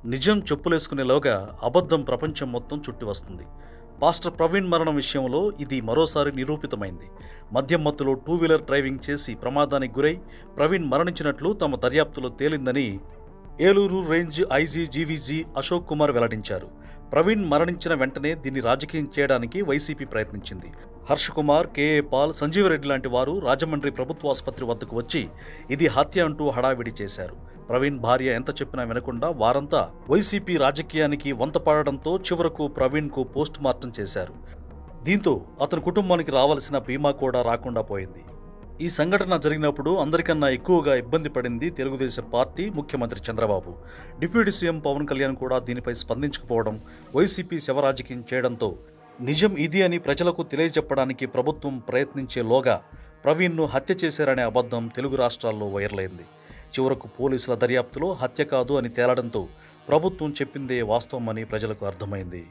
నిజం చెప్పులేసుకునేలోగా అబద్ధం ప్రపంచం మొత్తం చుట్టి వస్తుంది. పాస్టర్ ప్రవీణ్ మరణం విషయంలో ఇది మరోసారి నిరూపితమైంది. మద్యం మత్తులో 2 వీలర్ డ్రైవింగ్ చేసి ప్రమాదానికి గురై ప్రవీణ్ మరణించినట్లు తమ దర్యాప్తులో తేలిందని Eluru range IG GVG Ashok Kumar వెల్లడించారు. ప్రవీణ్ మరణించిన వెంటనే దీన్ని రాజకీయం చేయడానికి వైసీపీ ప్రయత్నించింది. హర్ష కుమార్, కేఏ పాల్, సంజీవరెడ్డి లాంటి వారు రాజమండ్రి ప్రభుత్వ ఆసుపత్రి వద్దకు వచ్చి ఇది హత్య అంటూ హడావిడి చేశారు. ప్రవీణ్ భార్య ఎంత చెప్పినా వినకుండా వారంతా వైసీపీ రాజకీయానికి వంతపాడడంతో చివరకు ప్రవీణ్కు పోస్ట్ మార్టం చేశారు. దీంతో అతని కుటుంబానికి రావాల్సిన బీమా కూడా రాకుండా పోయింది. ఈ సంఘటన జరిగినప్పుడు అందరికన్నా ఎక్కువగా ఇబ్బంది పడింది తెలుగుదేశం పార్టీ, ముఖ్యమంత్రి చంద్రబాబు. డిప్యూటీ సీఎం పవన్ కళ్యాణ్ కూడా దీనిపై స్పందించకపోవడం, వైసీపీ శవరాజకీయం చేయడంతో నిజం ఇది అని ప్రజలకు తెలియజెప్పడానికి ప్రభుత్వం ప్రయత్నించేలోగా ప్రవీణ్ను హత్య చేశారనే అబద్ధం తెలుగు రాష్ట్రాల్లో వైరలైంది. చివరకు పోలీసుల దర్యాప్తులో హత్య కాదు అని తేలడంతో ప్రభుత్వం చెప్పిందే వాస్తవమని ప్రజలకు అర్థమైంది.